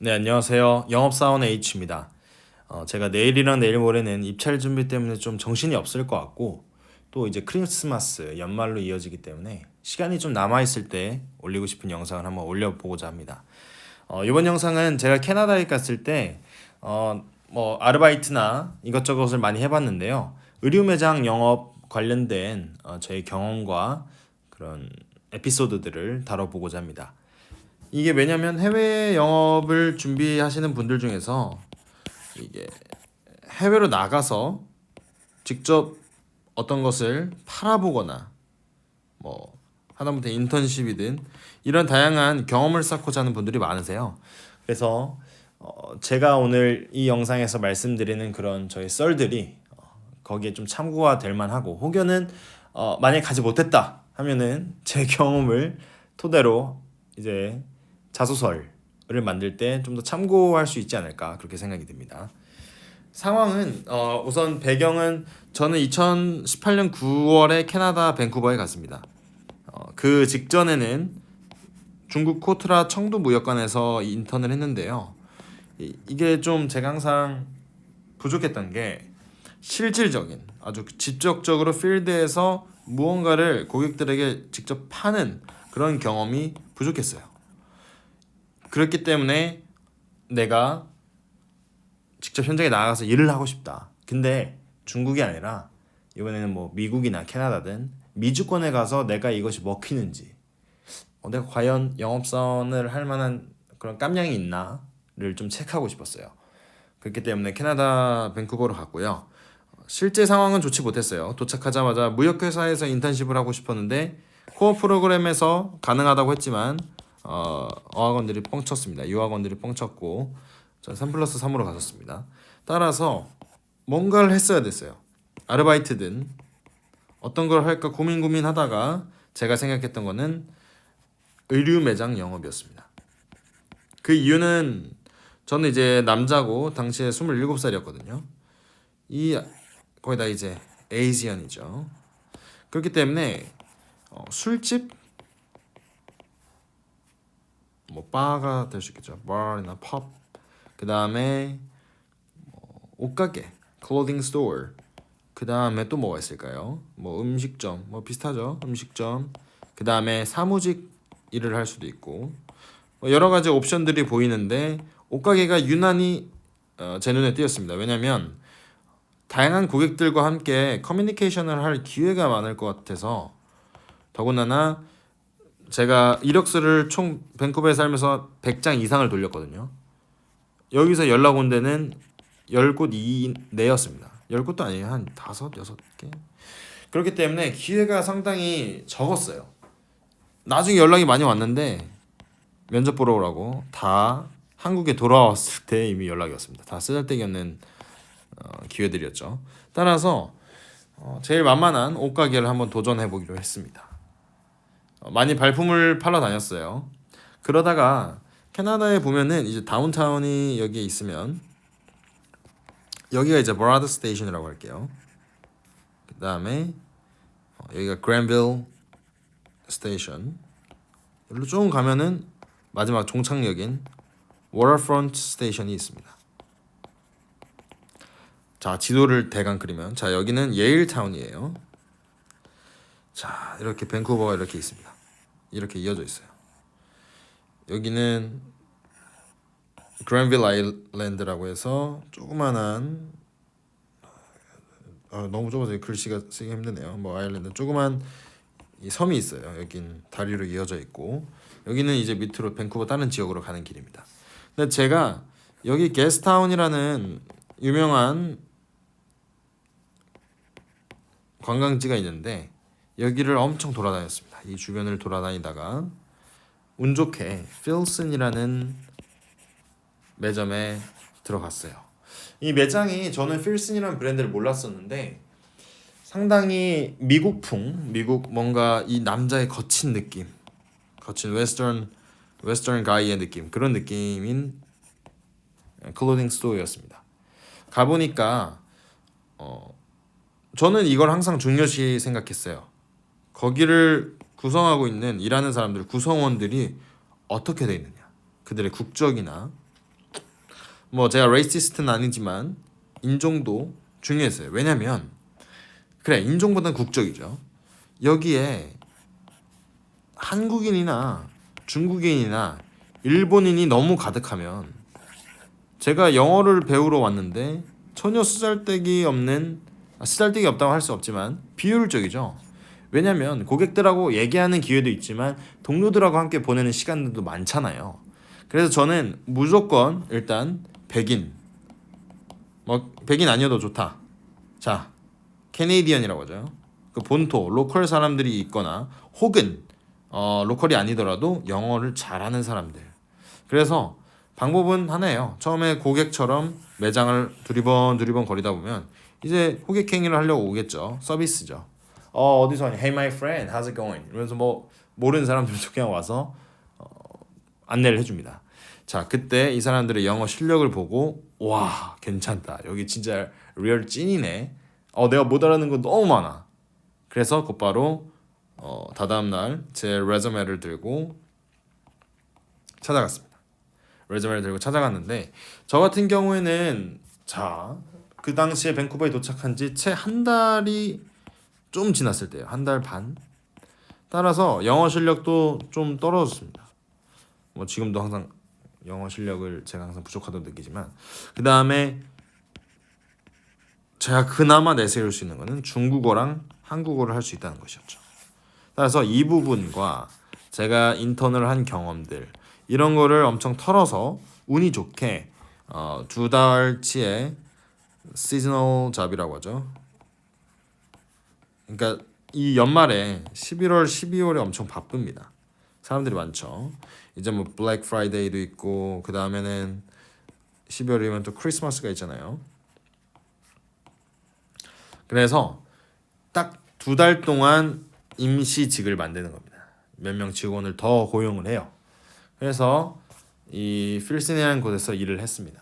네, 안녕하세요. 영업사원 H입니다. 제가 내일이랑 내일 모레는 입찰 준비 때문에 좀 정신이 없을 것 같고, 또 이제 크리스마스, 연말로 이어지기 때문에 시간이 좀 남아있을 때 올리고 싶은 영상을 한번 올려보고자 합니다. 이번 영상은 제가 캐나다에 갔을 때, 뭐, 아르바이트나 이것저것을 많이 해봤는데요. 의류 매장 영업 관련된 저의 경험과 그런 에피소드들을 다뤄보고자 합니다. 이게 왜냐면 해외 영업을 준비하시는 분들 중에서 이게 해외로 나가서 직접 어떤 것을 팔아보거나 뭐 하다못해 인턴십이든 이런 다양한 경험을 쌓고자 하는 분들이 많으세요. 그래서 제가 오늘 이 영상에서 말씀드리는 그런 저의 썰들이 거기에 좀 참고가 될 만하고, 혹여는 만약에 가지 못했다 하면은 제 경험을 토대로 이제 자소서를 만들 때 좀 더 참고할 수 있지 않을까, 그렇게 생각이 듭니다. 상황은 우선 배경은 저는 2018년 9월에 캐나다 밴쿠버에 갔습니다. 그 직전에는 중국 코트라 청도 무역관에서 인턴을 했는데요. 이게 좀 제가 항상 부족했던 게, 실질적인 아주 직접적으로 필드에서 무언가를 고객들에게 직접 파는 그런 경험이 부족했어요. 그렇기 때문에 내가 직접 현장에 나가서 일을 하고 싶다. 근데 중국이 아니라 이번에는 뭐 미국이나 캐나다든 미주권에 가서 내가 이것이 먹히는지, 내가 과연 영업사원을 할 만한 그런 깜냥이 있나를 좀 체크하고 싶었어요. 그렇기 때문에 캐나다 밴쿠버로 갔고요. 실제 상황은 좋지 못했어요. 도착하자마자 무역회사에서 인턴십을 하고 싶었는데 코어 프로그램에서 가능하다고 했지만 어학원들이 뻥쳤습니다. 유학원들이 뻥쳤고 전 3+3으로 갔었습니다. 따라서 뭔가를 했어야 됐어요. 아르바이트든 어떤 걸 할까 고민하다가 제가 생각했던 거는 의류 매장 영업이었습니다. 그 이유는 저는 이제 남자고 당시에 27살이었거든요. 이 거의 다 이제 에이지언이죠. 그렇기 때문에 술집, 뭐 바가 될 수 있겠죠. 바나 펍. 그 다음에 옷가게, clothing store. 그 다음에 또 뭐가 있을까요? 뭐 음식점, 뭐 비슷하죠. 음식점. 그 다음에 사무직 일을 할 수도 있고, 여러 가지 옵션들이 보이는데 옷가게가 유난히 제 눈에 띄었습니다. 왜냐면 다양한 고객들과 함께 커뮤니케이션을 할 기회가 많을 것 같아서. 더군다나 제가 이력서를 총 밴쿠버에 살면서 100장 이상을 돌렸거든요. 여기서 연락 온 데는 10곳 이내였습니다. 10곳도 아니에요. 한 5, 6개. 그렇기 때문에 기회가 상당히 적었어요. 나중에 연락이 많이 왔는데 면접 보러 오라고 다 한국에 돌아왔을 때 이미 연락이 왔습니다. 다 쓰잘데기 없는 기회들이었죠. 따라서 제일 만만한 옷가게를 한번 도전해 보기로 했습니다. 많이 발품을 팔러 다녔어요. 그러다가 캐나다에 보면은 이제 다운타운이 여기에 있으면, 여기가 이제 브라드 스테이션이라고 할게요. 그 다음에 여기가 그랜빌 스테이션. 여기로 조금 가면은 마지막 종착역인 워터프론트 스테이션이 있습니다. 자, 지도를 대강 그리면, 자, 여기는 예일타운이에요. 자, 이렇게 밴쿠버가 이렇게 있습니다. 이렇게 이어져 있어요. 여기는 그랜빌 아일랜드라고 해서 조그만한, 너무 좁아서 글씨가 쓰기 힘드네요. 뭐 아일랜드 조그만 이 섬이 있어요. 여긴 다리로 이어져 있고, 여기는 이제 밑으로 밴쿠버 다른 지역으로 가는 길입니다. 근데 제가 여기 게스트타운이라는 유명한 관광지가 있는데 여기를 엄청 돌아다녔습니다. 이 주변을 돌아다니다가 운 좋게 필슨이라는 매점에 들어갔어요. 이 매장이, 저는 필슨이라는 브랜드를 몰랐었는데 상당히 미국풍, 미국 뭔가 이 남자의 거친 느낌, 거친 웨스턴 가이의 느낌, 그런 느낌인 클로딩 스토어였습니다. 가보니까 저는 이걸 항상 중요시 생각했어요. 거기를 구성하고 있는 일하는 사람들, 구성원들이 어떻게 돼 있느냐, 그들의 국적이나 뭐 제가 레이시스트는 아니지만 인종도 중요했어요. 왜냐면 그래 인종보다는 국적이죠. 여기에 한국인이나 중국인이나 일본인이 너무 가득하면 제가 영어를 배우러 왔는데 전혀 쓰잘데기 없다고 할 수 없지만 비효율적이죠. 왜냐면 고객들하고 얘기하는 기회도 있지만 동료들하고 함께 보내는 시간들도 많잖아요. 그래서 저는 무조건 일단 백인, 뭐 백인 아니어도 좋다. 자, 캐네디언이라고 하죠. 그 본토 로컬 사람들이 있거나 혹은 로컬이 아니더라도 영어를 잘하는 사람들. 그래서 방법은 하나예요. 처음에 고객처럼 매장을 두리번 거리다 보면 이제 호객 행위를 하려고 오겠죠. 서비스죠. 어디서 하니? Hey my friend, how's it going? 이러면서 뭐 모르는 사람들도 그냥 와서 안내를 해줍니다. 자, 그때 이 사람들의 영어 실력을 보고 와 괜찮다. 여기 진짜 리얼 찐이네. 내가 못 알아듣는 거 너무 많아. 그래서 곧바로 다다음 날 제 레저메를 들고 찾아갔습니다. 레저메를 들고 찾아갔는데 저 같은 경우에는 자, 그 당시에 밴쿠버에 도착한 지 채 한 달이 좀 지났을 때예요. 한 달 반. 따라서 영어 실력도 좀 떨어졌습니다. 뭐 지금도 항상 영어 실력을 제가 항상 부족하다고 느끼지만 그 다음에 제가 그나마 내세울 수 있는 거는 중국어랑 한국어를 할 수 있다는 것이었죠. 따라서 이 부분과 제가 인턴을 한 경험들 이런 거를 엄청 털어서 운이 좋게 2달치의 시즈널 잡이라고 하죠. 그러니까 이 연말에 11월, 12월에 엄청 바쁩니다. 사람들이 많죠. 이제 뭐 블랙 프라이데이도 있고 그 다음에는 12월이면 또 크리스마스가 있잖아요. 그래서 딱 2달 동안 임시직을 만드는 겁니다. 몇 명 직원을 더 고용을 해요. 그래서 이 필슨이라는 곳에서 일을 했습니다.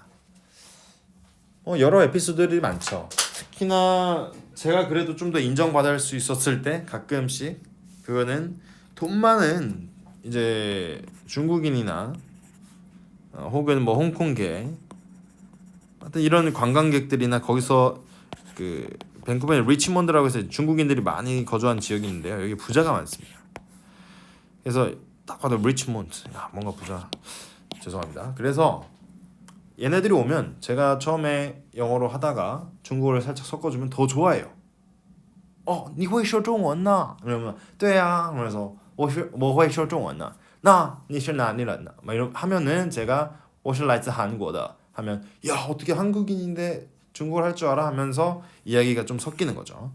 여러 에피소드들이 많죠. 특히나 제가 그래도 좀 더 인정받을 수 있었을 때 가끔씩 그거는 돈 많은 이제 중국인이나 혹은 뭐 홍콩계 하여튼 이런 관광객들이나 거기서 그 밴쿠버의 리치몬드라고 해서 중국인들이 많이 거주한 지역이 있는데요. 여기 부자가 많습니다. 그래서 딱 봐도 리치몬드 뭔가 부자 죄송합니다. 그래서 얘네들이 오면 제가 처음에 영어로 하다가 중국어를 살짝 섞어주면 더 좋아해요. 你会说中文呢? 그러면 对啊. 그래서 我会说中文呢. 那你是哪里人呢? 막 이런 하면은 제가 我是来自韩国的 하면 야 어떻게 한국인인데 중국어를 할 줄 알아? 하면서 이야기가 좀 섞이는 거죠.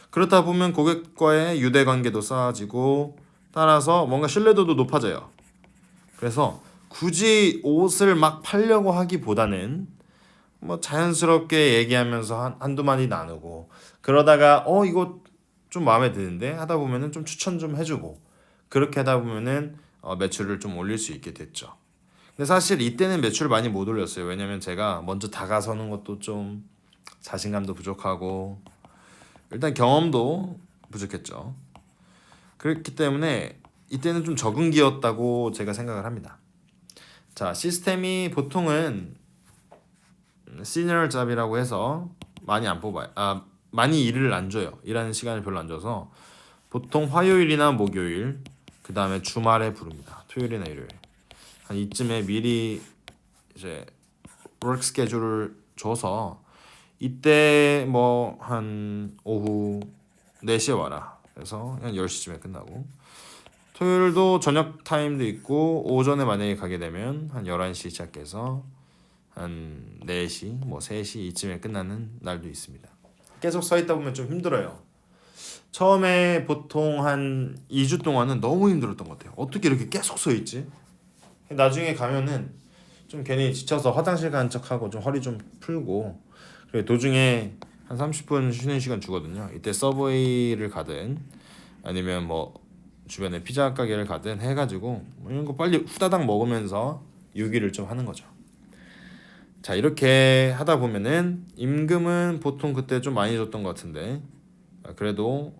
그렇다 보면 고객과의 유대 관계도 쌓아지고 따라서 뭔가 신뢰도도 높아져요. 그래서 굳이 옷을 막 팔려고 하기보다는 뭐 자연스럽게 얘기하면서 한두 마디 나누고 그러다가 이거 좀 마음에 드는데 하다 보면은 좀 추천 좀 해주고 그렇게 하다 보면은 매출을 좀 올릴 수 있게 됐죠. 근데 사실 이때는 매출을 많이 못 올렸어요. 왜냐면 제가 먼저 다가서는 것도 좀 자신감도 부족하고 일단 경험도 부족했죠. 그렇기 때문에 이때는 좀 적응기였다고 제가 생각을 합니다. 자, 시스템이 보통은 시니어 잡이라고 해서 많이 안 뽑아요. 많이 일을 안 줘요. 일하는 시간을 별로 안 줘서 보통 화요일이나 목요일 그 다음에 주말에 부릅니다. 토요일이나 일요일 한 이쯤에 미리 이제 워크 스케줄을 줘서 이때 뭐 한 오후 4시에 와라. 그래서 한 10시쯤에 끝나고 토요일도 저녁 타임도 있고 오전에 만약에 가게 되면 한 11시 시작해서 한 4시 뭐 3시 이쯤에 끝나는 날도 있습니다. 계속 서 있다 보면 좀 힘들어요. 처음에 보통 한 2주 동안은 너무 힘들었던 것 같아요. 어떻게 이렇게 계속 서 있지? 나중에 가면은 좀 괜히 지쳐서 화장실 간 척하고 좀 허리 좀 풀고 그리고 도중에 한 30분 쉬는 시간 주거든요. 이때 서브웨이를 가든 아니면 뭐 주변에 피자 가게를 가든 해가지고 뭐 이런 거 빨리 후다닥 먹으면서 유기를 좀 하는 거죠. 자 이렇게 하다 보면은 임금은 보통 그때 좀 많이 줬던 것 같은데 그래도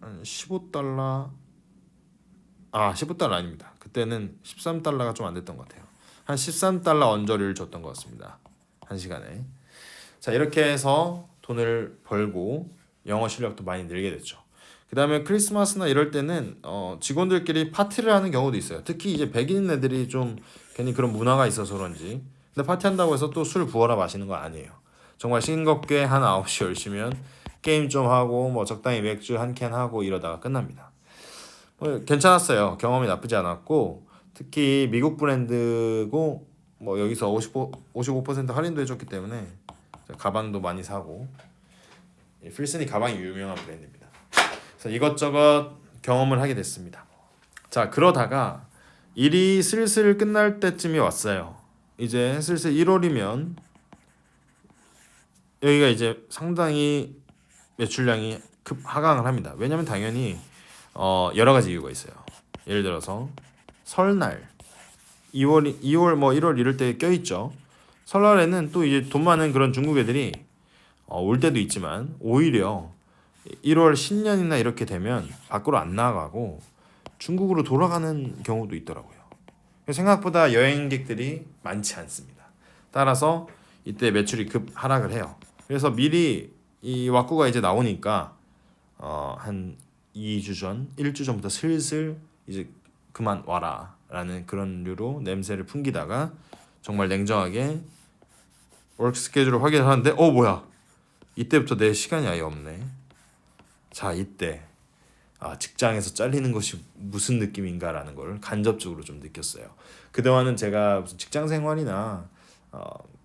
한 15달러 15달러 아닙니다. 그때는 13달러가 좀 안 됐던 것 같아요. 한 13달러 언저리를 줬던 것 같습니다. 한 시간에. 자, 이렇게 해서 돈을 벌고 영어 실력도 많이 늘게 됐죠. 그 다음에 크리스마스나 이럴 때는 직원들끼리 파티를 하는 경우도 있어요. 특히 이제 백인 애들이 좀 괜히 그런 문화가 있어서 그런지. 근데 파티한다고 해서 또 술 부어라 마시는 거 아니에요. 정말 싱겁게 한 9시 10시면 게임 좀 하고 뭐 적당히 맥주 한 캔 하고 이러다가 끝납니다. 괜찮았어요. 경험이 나쁘지 않았고 특히 미국 브랜드고 뭐 여기서 55% 할인도 해줬기 때문에 가방도 많이 사고 필슨이 가방이 유명한 브랜드입니다. 그래서 이것저것 경험을 하게 됐습니다. 자, 그러다가 일이 슬슬 끝날 때쯤이 왔어요. 이제 슬슬 1월이면 여기가 이제 상당히 매출량이 급 하강을 합니다. 왜냐면 당연히 여러 가지 이유가 있어요. 예를 들어서 설날 2월 뭐 1월 이럴 때 껴있죠. 설날에는 또 이제 돈 많은 그런 중국 애들이 올 때도 있지만 오히려 1월 신년이나 이렇게 되면 밖으로 안 나가고 중국으로 돌아가는 경우도 있더라고요. 생각보다 여행객들이 많지 않습니다. 따라서 이때 매출이 급 하락을 해요. 그래서 미리 이 왁구가 이제 나오니까 한 2주 전, 1주 전부터 슬슬 이제 그만 와라 라는 그런 류로 냄새를 풍기다가 정말 냉정하게 워크 스케줄을 확인을 하는데 뭐야, 이때부터 내 시간이 아예 없네. 자, 이때 직장에서 잘리는 것이 무슨 느낌인가라는 걸 간접적으로 좀 느꼈어요. 그동안은 제가 무슨 직장 생활이나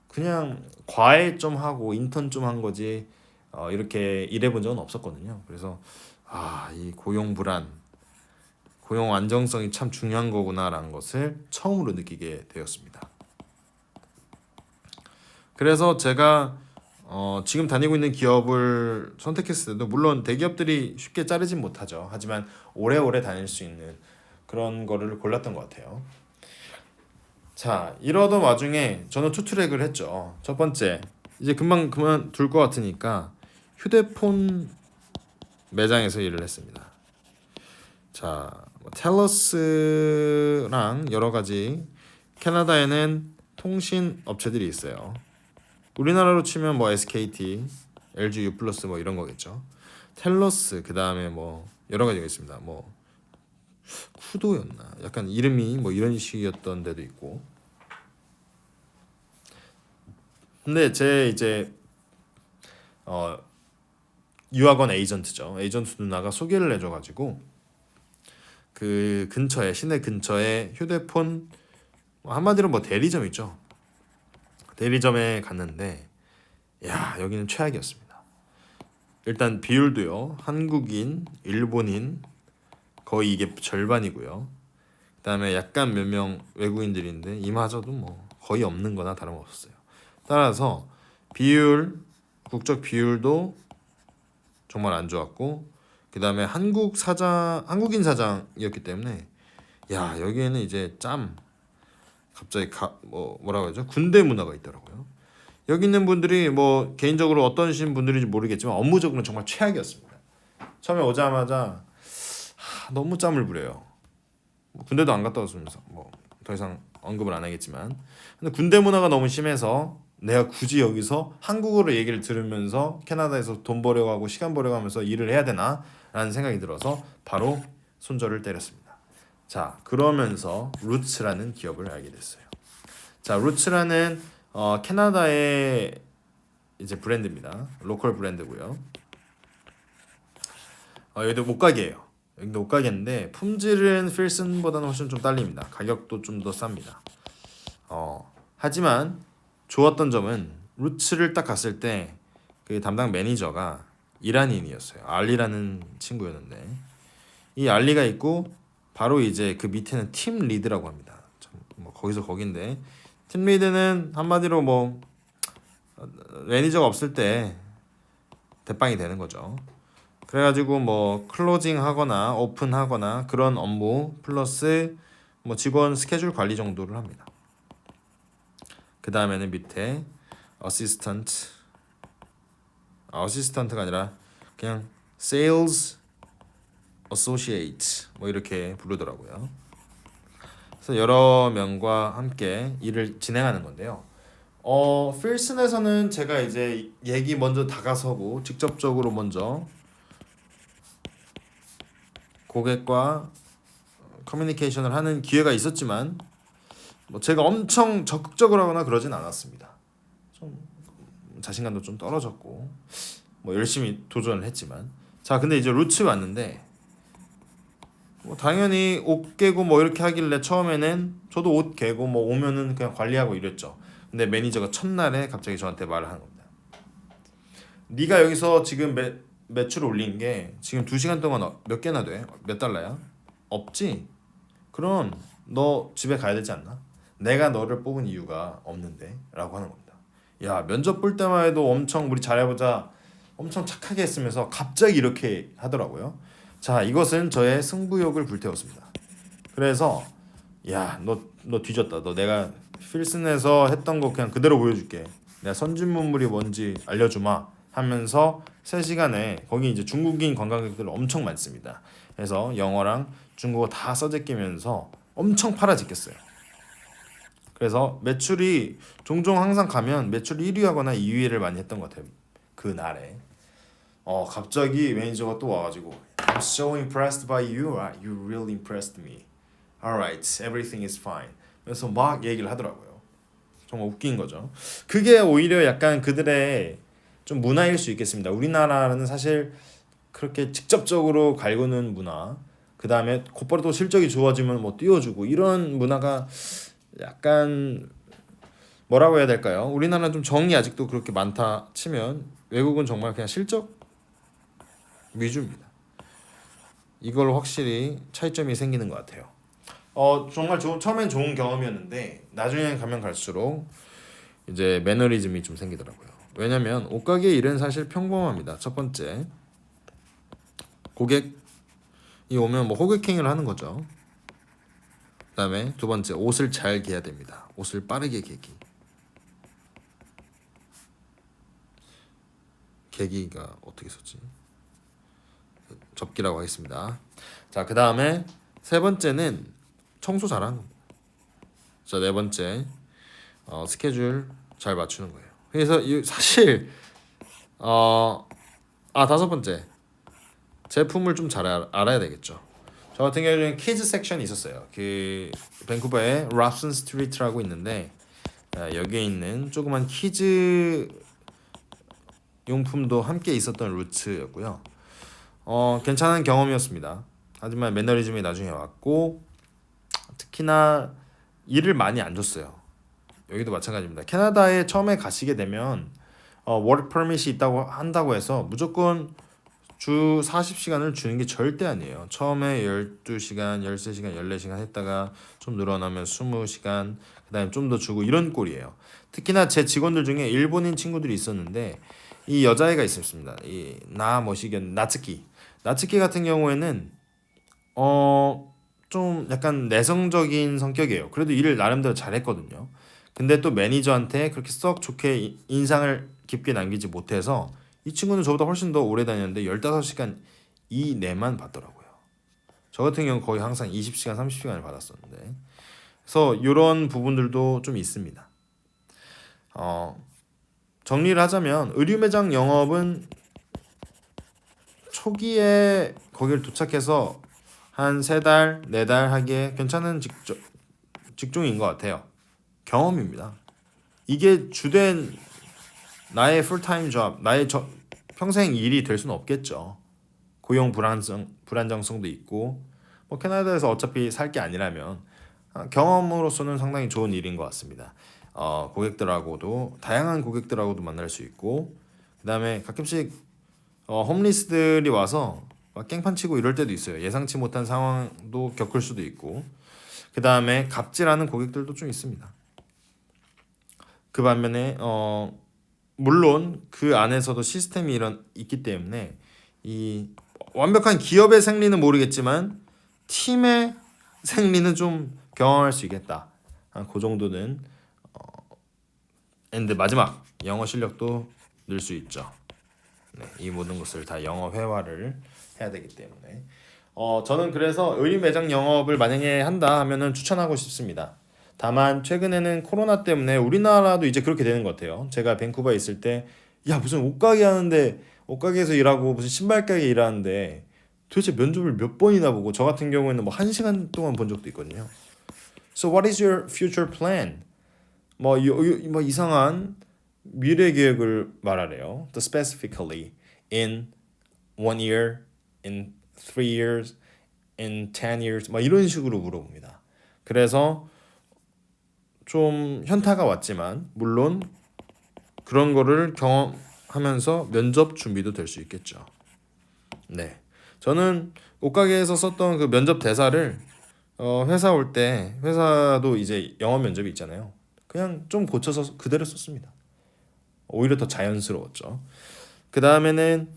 그냥 과외 좀 하고 인턴 좀 한 거지 이렇게 일해본 적은 없었거든요. 그래서 이 고용 불안, 고용 안정성이 참 중요한 거구나라는 것을 처음으로 느끼게 되었습니다. 그래서 제가 지금 다니고 있는 기업을 선택했을 때도 물론 대기업들이 쉽게 자르진 못하죠. 하지만 오래오래 다닐 수 있는 그런 거를 골랐던 것 같아요. 자, 이러던 와중에 저는 투트랙을 했죠. 첫 번째, 이제 금방 그만둘 것 같으니까 휴대폰 매장에서 일을 했습니다. 자, 텔러스랑 여러 가지 캐나다에는 통신 업체들이 있어요. 우리나라로 치면 뭐 SKT, LG U+ 뭐 이런 거겠죠. 텔러스, 그 다음에 뭐 여러 가지가 있습니다. 뭐 쿠도였나? 약간 이름이 뭐 이런 식이었던 데도 있고. 근데 제 이제 유학원 에이전트죠. 에이전트 누나가 소개를 해줘가지고 그 근처에, 시내 근처에 휴대폰 한마디로 뭐 대리점 있죠. 대리점에 갔는데 여기는 최악이었습니다. 일단 비율도요, 한국인, 일본인 거의 이게 절반이고요. 그다음에 약간 몇 명 외국인들인데 이마저도 뭐 거의 없는 거나 다름없었어요. 따라서 국적 비율도 정말 안 좋았고, 그다음에 한국인 사장이었기 때문에 여기에는 이제 갑자기 뭐라고 하죠? 군대 문화가 있더라고요. 여기 있는 분들이 뭐 개인적으로 어떤 분들인지 모르겠지만 업무적으로는 정말 최악이었습니다. 처음에 오자마자 너무 짬을 부려요. 군대도 안 갔다 왔으면서 뭐 더 이상 언급을 안 하겠지만, 근데 군대 문화가 너무 심해서 내가 굳이 여기서 한국어로 얘기를 들으면서 캐나다에서 돈 벌어가고 시간 벌어가면서 일을 해야 되나 라는 생각이 들어서 바로 손절을 때렸습니다. 자, 그러면서 루츠라는 기업을 알게 됐어요. 자, 루츠라는 캐나다의 이제 브랜드입니다. 로컬 브랜드고요. 여기도 옷가게예요. 여기도 옷가게인데 품질은 필슨보다는 훨씬 좀 딸립니다. 가격도 좀 더 쌉니다. 하지만 좋았던 점은 루츠를 딱 갔을 때 그 담당 매니저가 이란인이었어요. 알리라는 친구였는데, 이 알리가 있고 바로 이제 그 밑에는 팀 리드라고 합니다. 뭐 거기서 거긴데 팀 리드는 한마디로 뭐 매니저가 없을 때 대빵이 되는 거죠. 그래가지고 뭐 클로징 하거나 오픈하거나 그런 업무 플러스 뭐 직원 스케줄 관리 정도를 합니다. 그 다음에는 밑에 어시스턴트가 아니라 그냥 Sales Associate 뭐 이렇게 부르더라고요. 그래서 여러 명과 함께 일을 진행하는 건데요. 필슨에서는 제가 이제 얘기 먼저 다가서고 직접적으로 먼저 고객과 커뮤니케이션을 하는 기회가 있었지만 뭐 제가 엄청 적극적으로 하거나 그러진 않았습니다. 좀 자신감도 좀 떨어졌고 뭐 열심히 도전을 했지만 자 근데 이제 루츠 왔는데 뭐 당연히 옷 개고 뭐 이렇게 하길래 처음에는 저도 옷 개고 뭐 오면은 그냥 관리하고 이랬죠. 근데 매니저가 첫날에 갑자기 저한테 말을 하는 겁니다. 네가 여기서 지금 매출 올린 게 지금 2시간 동안 몇 개나 돼? 몇 달러야? 없지? 그럼 너 집에 가야 되지 않나? 내가 너를 뽑은 이유가 없는데 라고 하는 겁니다. 야 면접 볼 때만 해도 엄청 우리 잘해보자 엄청 착하게 했으면서 갑자기 이렇게 하더라고요. 자 이것은 저의 승부욕을 불태웠습니다. 그래서 야 너 뒤졌다. 너 내가 필슨에서 했던 거 그냥 그대로 보여줄게. 내가 선진문물이 뭔지 알려주마 하면서 3시간에 거기 이제 중국인 관광객들 엄청 많습니다. 그래서 영어랑 중국어 다 써제끼면서 엄청 팔아제꼈어요. 그래서 매출이 종종 항상 가면 매출 1위 하거나 2위를 많이 했던 것 같아요. 그 날에. 갑자기 매니저가 또 와가지고 I'm so impressed by you. You really impressed me. Alright, everything is fine. 그래서 막 얘기를 하더라고요. 정말 웃긴 거죠. 그게 오히려 약간 그들의 좀 문화일 수 있겠습니다. 우리나라는 사실 그렇게 직접적으로 갈구는 문화, 그 다음에 곧바로 또 실적이 좋아지면 뭐 띄워주고 이런 문화가 약간 뭐라고 해야 될까요? 우리나라는 좀 정이 아직도 그렇게 많다 치면 외국은 정말 그냥 실적 위주입니다. 이걸 확실히 차이점이 생기는 것 같아요. 정말 처음엔 좋은 경험이었는데 나중에 가면 갈수록 이제 매너리즘이 좀 생기더라고요. 왜냐면 옷가게 일은 사실 평범합니다. 첫 번째 고객이 오면 뭐 호객행위를 하는 거죠. 그다음에 두 번째 옷을 잘 개야 됩니다. 옷을 빠르게 개기가 어떻게 썼지? 접기라고 하겠습니다. 자, 그 다음에 세 번째는 청소 잘하는 겁니다. 자, 네 번째 스케줄 잘 맞추는 거예요. 그래서 사실 다섯 번째 제품을 좀 잘 알아야 되겠죠. 저 같은 경우는 키즈 섹션이 있었어요. 그 밴쿠버에 랍슨 스트리트라고 있는데 여기에 있는 조그만 키즈 용품도 함께 있었던 루츠였고요. 괜찮은 경험이었습니다. 하지만 매너리즘이 나중에 왔고 특히나 일을 많이 안 줬어요. 여기도 마찬가지입니다. 캐나다에 처음에 가시게 되면 워크 퍼밋이 있다고 한다고 해서 무조건 주 40시간을 주는 게 절대 아니에요. 처음에 12시간, 13시간, 14시간 했다가 좀 늘어나면 20시간, 그다음에 좀 더 주고 이런 꼴이에요. 특히나 제 직원들 중에 일본인 친구들이 있었는데 이 여자애가 있었습니다. 이 나츠키 같은 경우에는 좀 약간 내성적인 성격이에요. 그래도 일을 나름대로 잘했거든요. 근데 또 매니저한테 그렇게 썩 좋게 인상을 깊게 남기지 못해서 이 친구는 저보다 훨씬 더 오래 다녔는데 15시간 이내만 받더라고요. 저 같은 경우는 거의 항상 20시간, 30시간을 받았었는데 그래서 이런 부분들도 좀 있습니다. 정리를 하자면 의류 매장 영업은 초기에 거기를 도착해서 한 3달, 4달 하기에 괜찮은 직종인 것 같아요. 경험입니다. 이게 주된 나의 풀타임 잡, 나의 평생 일이 될 수는 없겠죠. 고용 불안정성도 있고 뭐 캐나다에서 어차피 살 게 아니라면 경험으로서는 상당히 좋은 일인 것 같습니다. 고객들하고도 다양한 고객들하고도 만날 수 있고 그다음에 가끔씩 홈리스들이 와서 막 깽판 치고 이럴 때도 있어요. 예상치 못한 상황도 겪을 수도 있고 그다음에 갑질하는 고객들도 좀 있습니다. 그 반면에 물론 그 안에서도 시스템이 있기 때문에 이 완벽한 기업의 생리는 모르겠지만 팀의 생리는 좀 경험할 수 있겠다. 그 정도는 근데 마지막 영어 실력도 늘 수 있죠. 네, 이 모든 것을 다 영어 회화를 해야 되기 때문에 저는 그래서 의류 매장 영업을 만약에 한다 하면은 추천하고 싶습니다. 다만 최근에는 코로나 때문에 우리나라도 이제 그렇게 되는 것 같아요. 제가 밴쿠버에 있을 때, 야, 무슨 옷가게 하는데, 옷가게에서 일하고 무슨 신발 가게 일하는데 도대체 면접을 몇 번이나 보고, 저 같은 경우에는 뭐 1시간 동안 본 적도 있거든요. So what is your future plan? 뭐 이상한 미래 계획을 말하래요. The specifically in 1 year, in 3 years, in 10 years, 막 이런 식으로 물어봅니다. 그래서 좀 현타가 왔지만 물론 그런 거를 경험하면서 면접 준비도 될 수 있겠죠. 네, 저는 옷가게에서 썼던 그 면접 대사를 회사 올 때, 회사도 이제 영어 면접이 있잖아요. 그냥 좀 고쳐서 그대로 썼습니다. 오히려 더 자연스러웠죠. 그 다음에는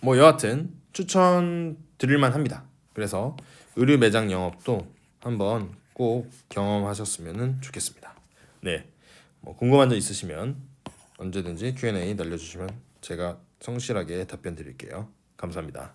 뭐 여하튼 추천드릴만 합니다. 그래서 의류 매장 영업도 한번 꼭 경험하셨으면 좋겠습니다. 네, 뭐 궁금한 점 있으시면 언제든지 Q&A 날려주시면 제가 성실하게 답변 드릴게요. 감사합니다.